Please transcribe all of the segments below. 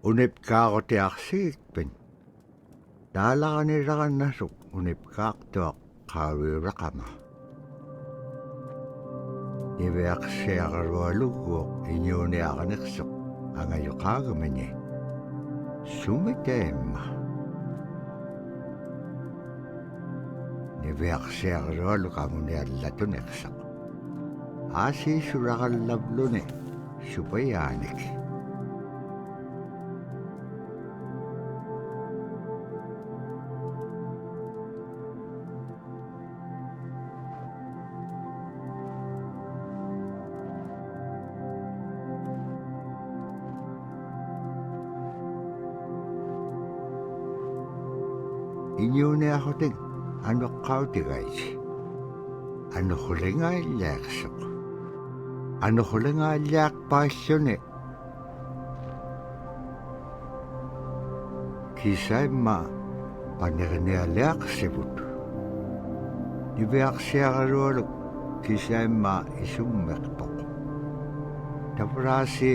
Iñupiaq tiaqsigikpin. Taalaqanilaqannasuk Iñupiaqtuaq qaaruiraqama. Niviaqsiaqarualuguuq Iñuniaqaniqsuq angayuqaagamani. Sumiteemma. Niviaqsiaqarualuk amuniallatuneqsaq. Aasiisuraqallavluni supayaanik. Iñuniaqotik anuqqautigaiti. Anuqulingaallaaqsuq. Anuqulingaallaaqpaalluni. Kisaimma paniqnialiaqsivut. Niviaqsiaqarualuk kisaimma isummeqpoq. Tapraasi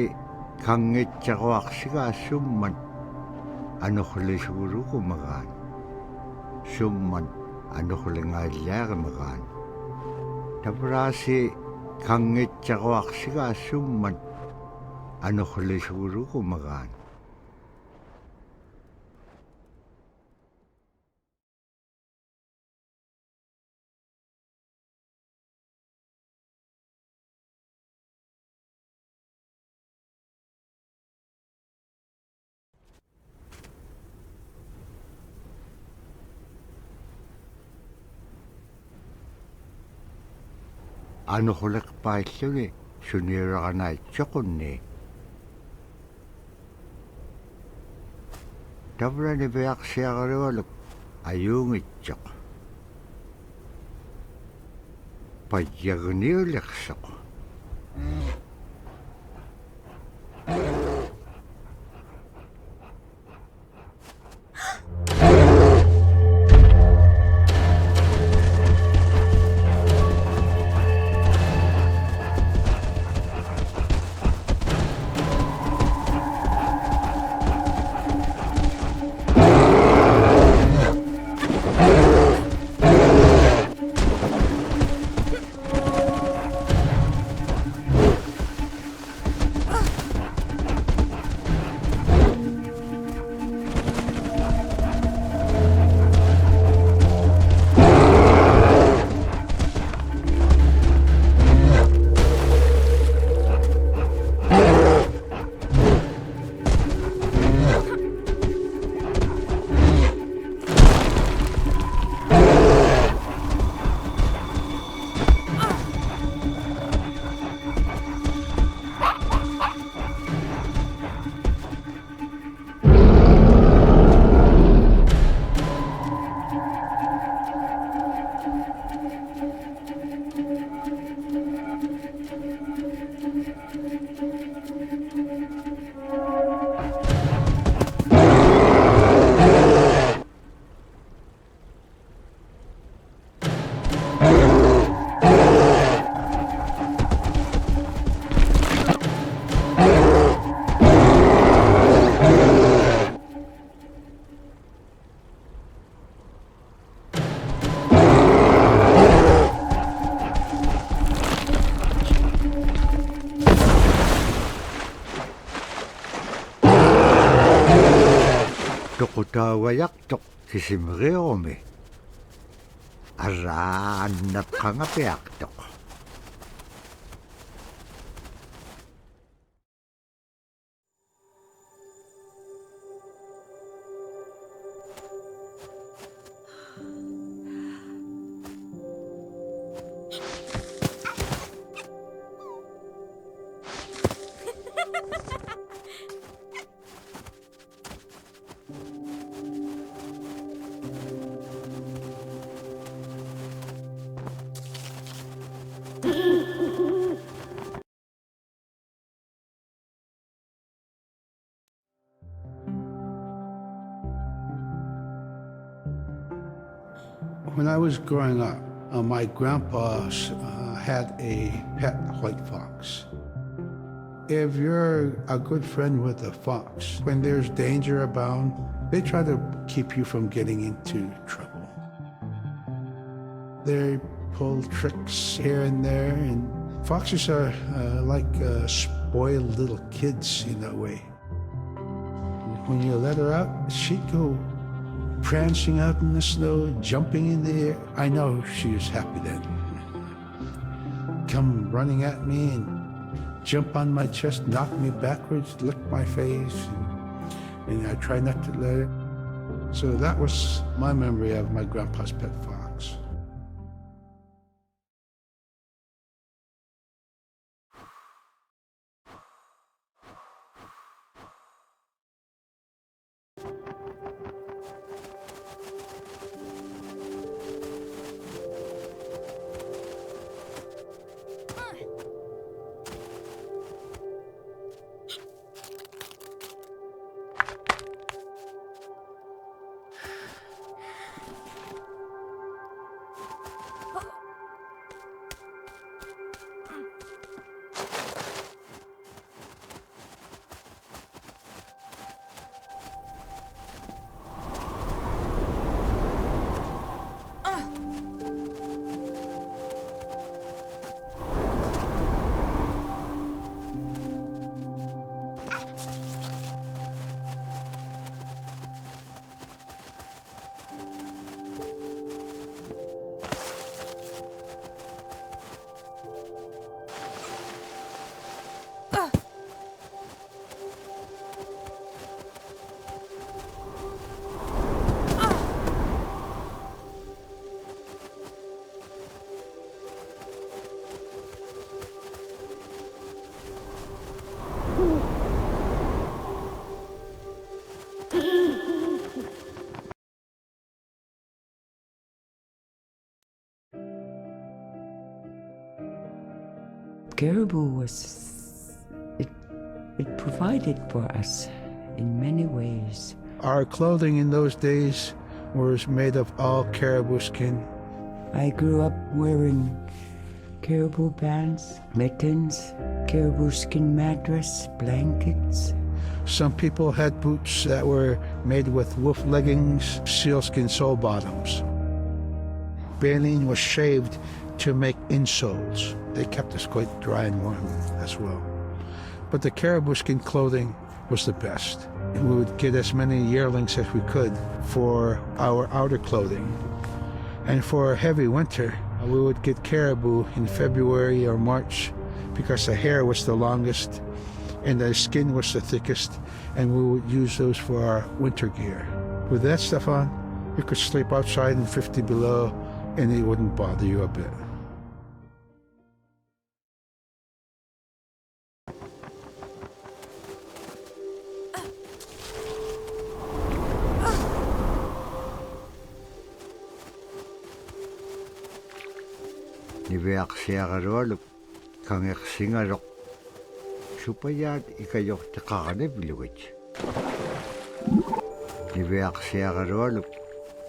kangitsaquaqsigaasumman anuqlisugurukumagaan. Summan anuqulingaallaaqamagaan. Tapraasi kangitsaquaqsigaasumman anuqlisugurukumagaan. Anuquliqpaalluni suniuraqanaitsoqunni. Tavrani viaqsiaqarualuk ayuungitsoq. Payyagniuliqsoq. Tuqutawayaqtoq kisimriumi. Arraannapqangapiaqtoq. When I was growing up, my grandpa had a pet white fox. If you're a good friend with a fox, when there's danger abound, they try to keep you from getting into trouble. They pull tricks here and there, and foxes are like spoiled little kids in a way. When you let her out, she'd go prancing out in the snow, jumping in the air. I know she was happy then. Come running at me and jump on my chest, knock me backwards, lick my face, and I try not to let her. So that was my memory of my grandpa's pet fox. Caribou it provided for us in many ways. Our clothing in those days was made of all caribou skin. I grew up wearing caribou pants, mittens, caribou skin mattress, blankets. Some people had boots that were made with wolf leggings, sealskin sole bottoms. Baleen was shaved to make insoles. They kept us quite dry and warm as well. But the caribou skin clothing was the best. We would get as many yearlings as we could for our outer clothing. And for a heavy winter, we would get caribou in February or March because the hair was the longest and the skin was the thickest, and we would use those for our winter gear. With that stuff on, you could sleep outside in 50 below and it wouldn't bother you a bit. Niveaqsiaqalualuk kangeqsingaluq supayaat ikayorteqaraniviluit. Niveaqsiaqalualuk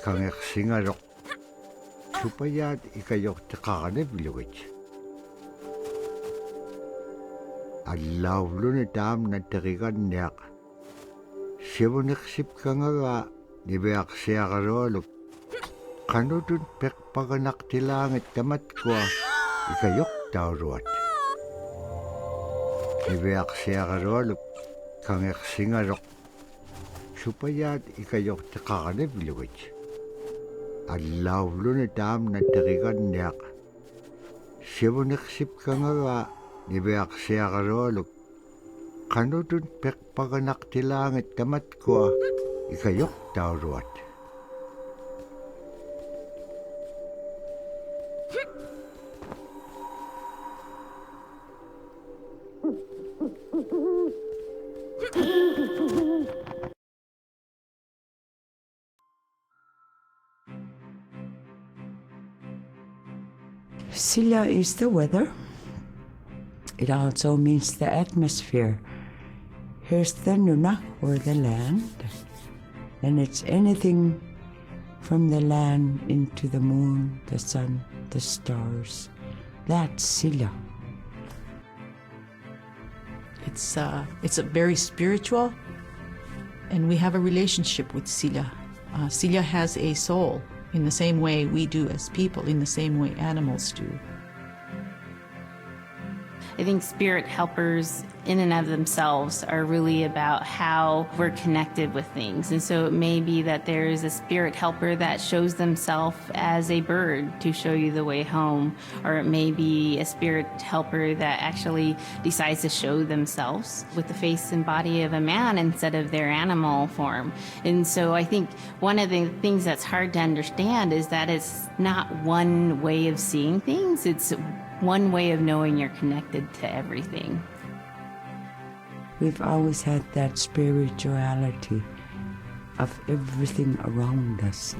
kangeqsingaluq supayaat ikayorteqaraniviluit. Allauluni taamna teriganniaq sivuneqsipkangaga niveaqsiaqalualuk qanutun peqpaganaqtilaangit tamatkua ikayuqtauruat. Niveaqsiaqalualuk kangeqsingaluq supayaat ikayorteqaraniviluit. Allauluni taamna teriganniaq sivuneqsipkangaga niveaqsiaqalualuk qanutun peqpaganaqtilaangit tamatkua ikayuqtauruat. Silla is the weather. It also means the atmosphere. Here's the nuna, or the land. And it's anything from the land into the moon, the sun, the stars. That's Silla. It's a very spiritual, and we have a relationship with Sila. Sila has a soul in the same way we do as people, in the same way animals do. I think spirit helpers in and of themselves are really about how we're connected with things. And so it may be that there is a spirit helper that shows themselves as a bird to show you the way home, or it may be a spirit helper that actually decides to show themselves with the face and body of a man instead of their animal form. And so I think one of the things that's hard to understand is that it's not one way of seeing things, it's one way of knowing you're connected to everything. We've always had that spirituality of everything around us.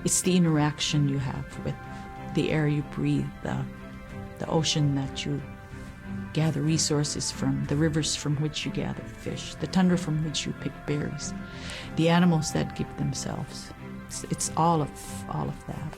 It's the interaction you have with the air you breathe, the ocean that you gather resources from, the rivers from which you gather fish, the tundra from which you pick berries, the animals that give themselves. It's all of that.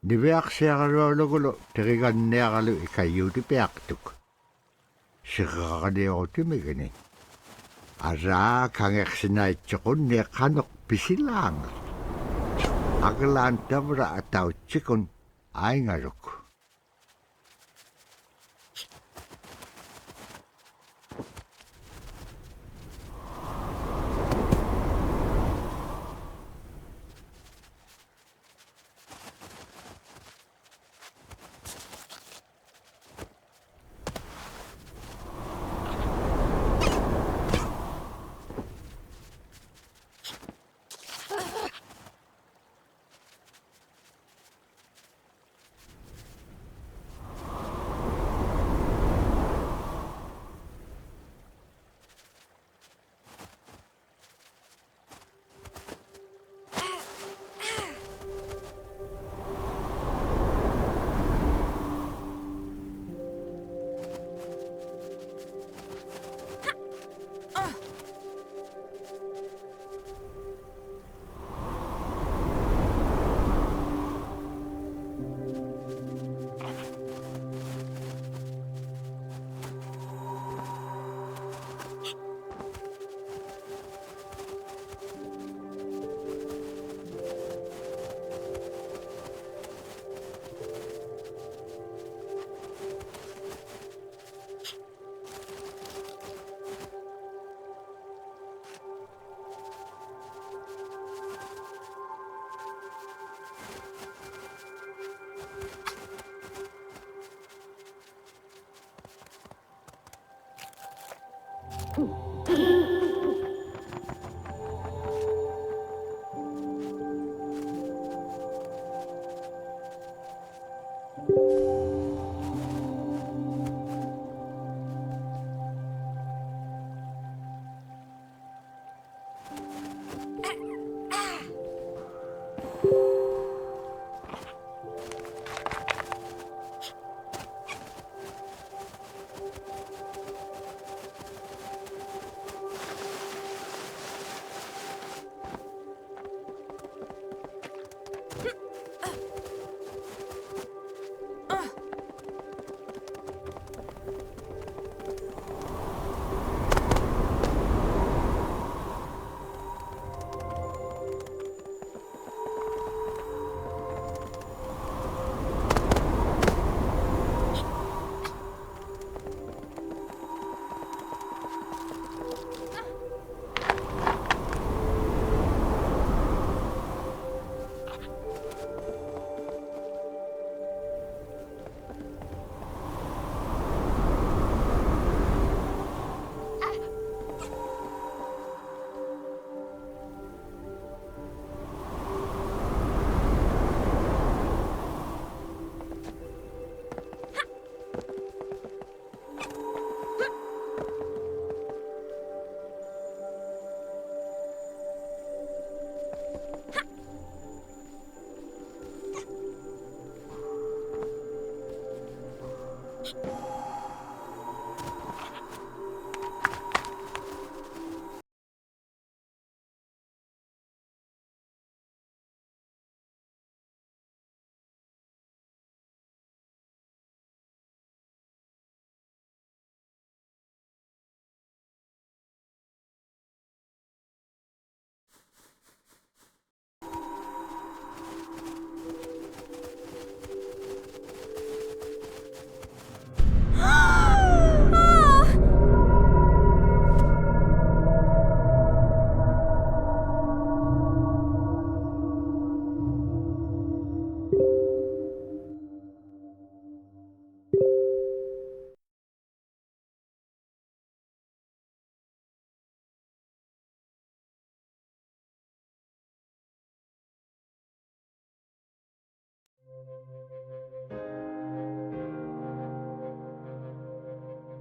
Niveaqsiaqalualuгulu teriganniaqalu ikayuutipiaqtuk. Siqaqaniortimigani. Araa kangersinaaitsoqunni qaneq pisilaanga. Aqlaan tavra atautsikun aingaruk.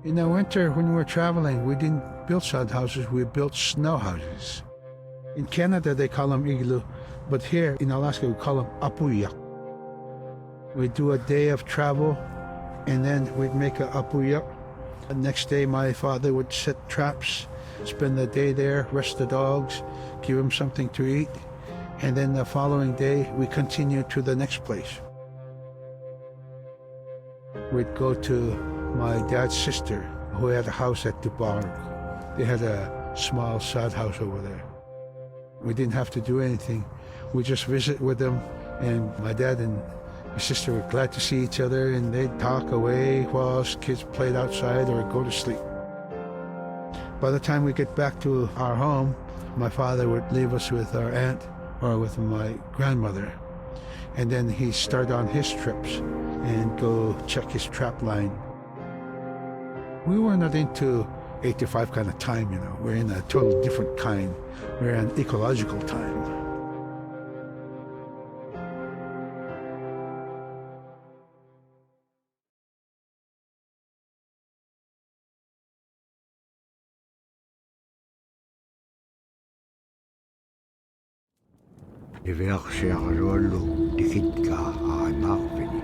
In the winter, when we were traveling, we didn't build sod houses, we built snow houses. In Canada, they call them igloo, but here in Alaska, we call them apuiaq. We'd do a day of travel, and then we'd make a apuiaq. The next day, my father would set traps, spend the day there, rest the dogs, give them something to eat, and then the following day, we continued to the next place. We'd go to my dad's sister, who had a house at Dubarg. They had a small sod house over there. We didn't have to do anything. We just visit with them, and my dad and my sister were glad to see each other, and they'd talk away while us kids played outside or go to sleep. By the time we get back to our home, my father would leave us with our aunt or with my grandmother, and then he'd start on his trips and go check his trap line. We were not into 8 to 5 kind of time, you know. We're in a totally different kind. We're in ecological time. Iverksiarluollu tikitka aimarpini.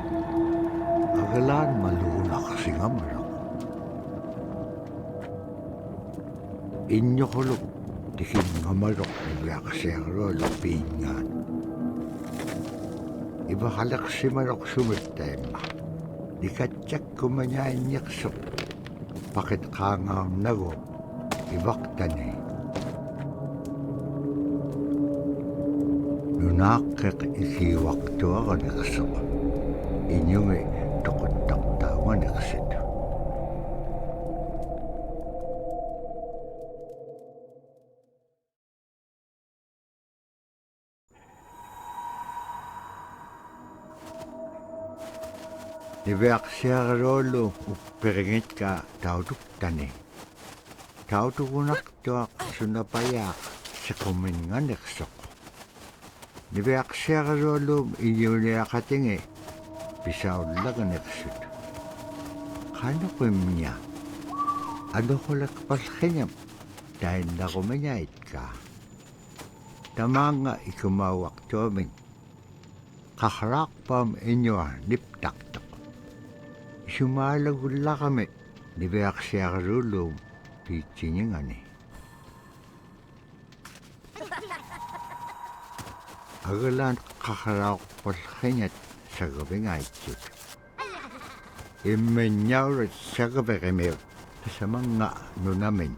Agalaan maluunaqsingamalaq. Inñuquluq tikinngamaloq iverksiarluollu piingaan. Ivahalaqsimaloq sumittaimma. Nikatjakkumañainniqsuq. Paqitqaangaarnagu ivaqtani. Nunaaqqiq ikiwaqtuaqaniqsuq. Iñungi toquttaqtaanganiqsit. Niveaqsiarluollu uppiringitka tautuktani. Tautugunaqtuaq sunapayaaq siquminganiqsuq. Niveaqsiarluollum iñuniaqatingi pisaullaganiqsut. Qanuqimña anuqulaqpallqiñam tainnaqumiñaitka. Tamaanga ikumauaqtuamin qaqraaqpam iñua niptaqtuq. Sumaalagullaqami niveaqsiarluollum piitsiñingani. Agalaan qaqraaqpallqiñat sagavingaaitsut. Immenñaurat sagavegimiu tasamanga nunamin.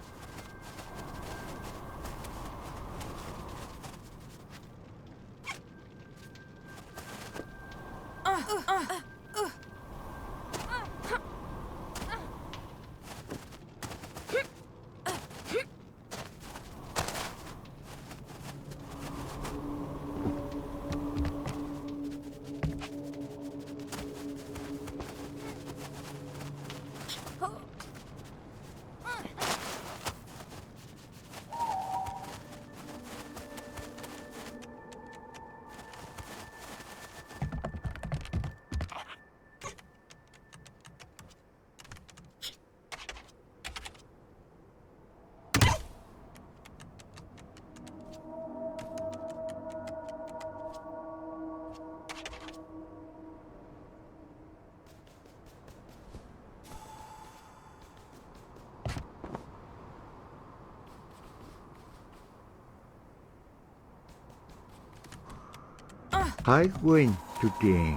Qaikuin tutiin.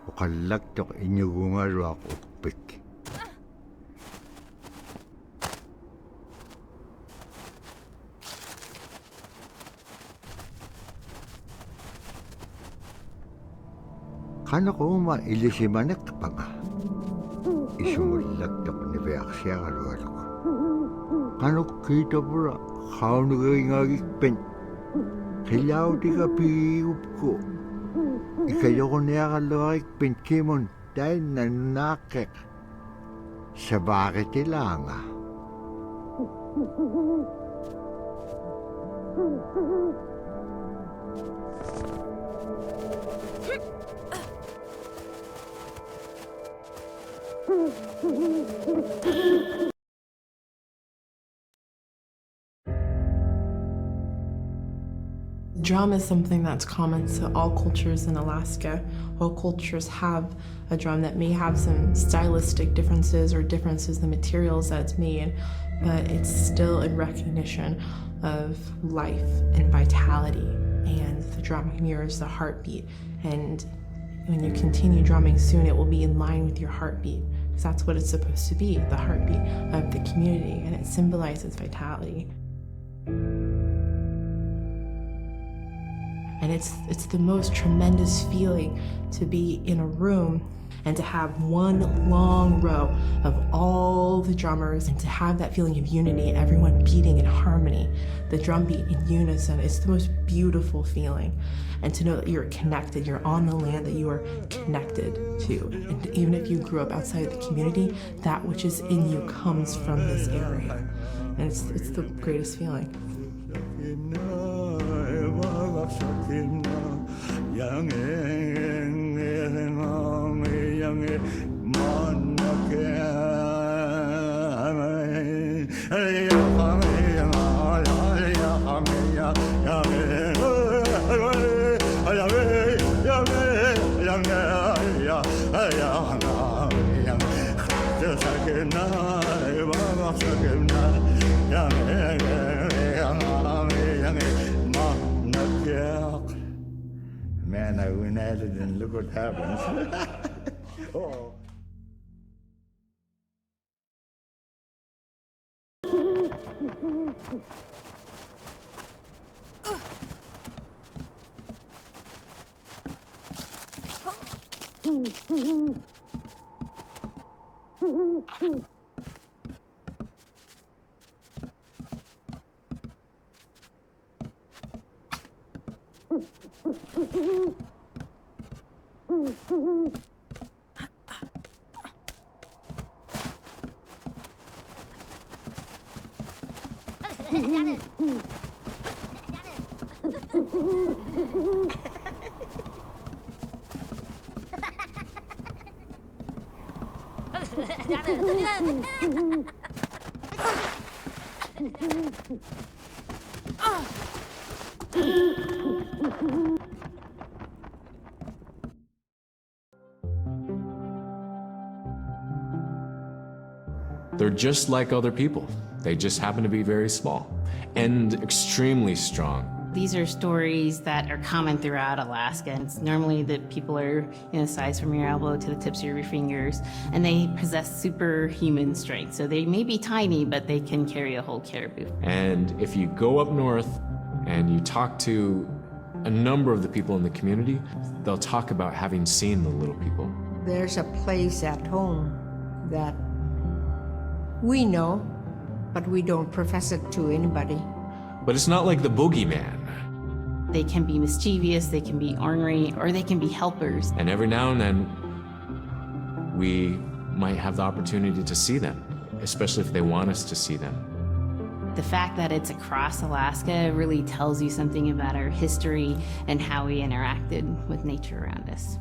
Uqallaktuq iñugungaruaq uppik. Qanuquma ilisimanaqpanga. Isumullaktuq niveaqsiaqalualuq. Qanuqkiitapura qaunugingagikpen. Qillautika piigupku ikayoquniaqalluarikpin kimun tainna nunaaqqiq savaaqitilaanga. Drum is something that's common to all cultures in Alaska. All cultures have a drum that may have some stylistic differences or differences in the materials that it's made, but it's still in recognition of life and vitality. And the drum mirrors the heartbeat. And when you continue drumming, soon it will be in line with your heartbeat, because that's what it's supposed to be, the heartbeat of the community, and it symbolizes vitality. And it's the most tremendous feeling to be in a room and to have one long row of all the drummers and to have that feeling of unity, everyone beating in harmony, the drum beat in unison. It's the most beautiful feeling. And to know that you're connected, you're on the land that you are connected to. And even if you grew up outside of the community, that which is in you comes from this area. And it's the greatest feeling. Man, I went at it and look what happens. Oh. They're just like other people. They just happen to be very small and extremely strong. These are stories that are common throughout Alaska. It's normally that people are in a size from your elbow to the tips of your fingers, and they possess superhuman strength. So they may be tiny, but they can carry a whole caribou. And if you go up north and you talk to a number of the people in the community, they'll talk about having seen the little people. There's a place at home that we know, but we don't profess it to anybody. But it's not like the boogeyman. They can be mischievous, they can be ornery, or they can be helpers. And every now and then, we might have the opportunity to see them, especially if they want us to see them. The fact that it's across Alaska really tells you something about our history and how we interacted with nature around us.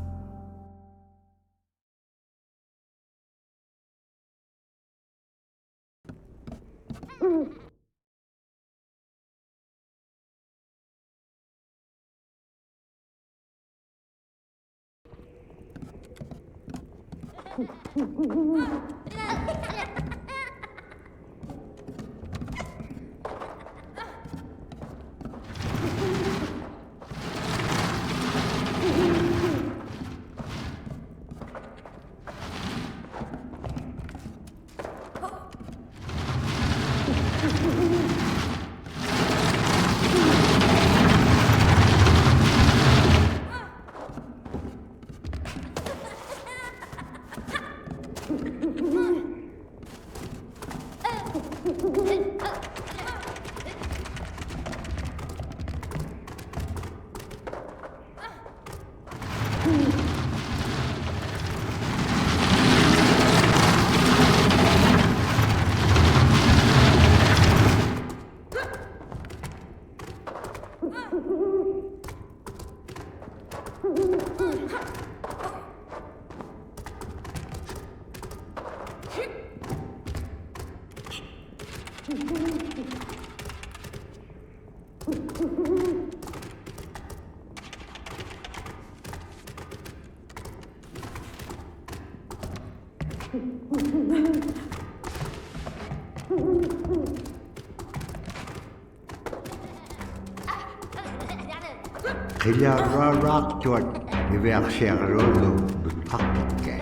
Kila rarak tuat iver sherolo lutakke.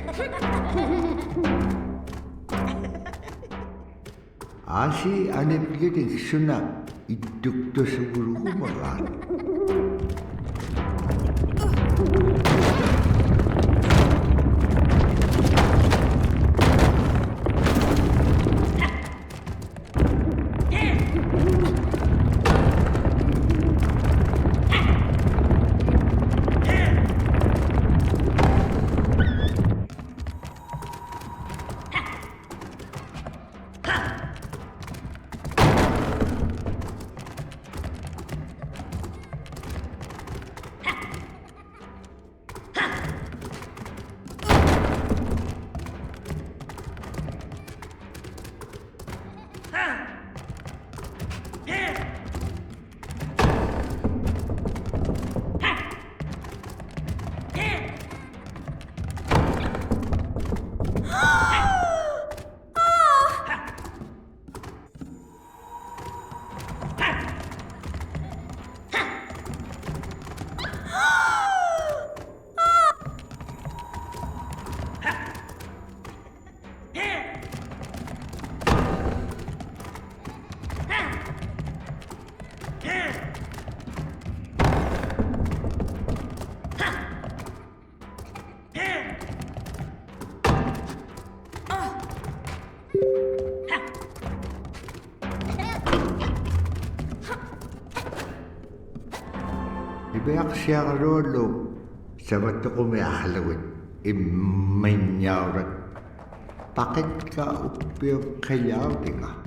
Asi ane pigeting suna idukto siguro umaran. Iber sherolo sabat ko may ahlawit imenyawrat. Bakit ka upir kayaw tinga?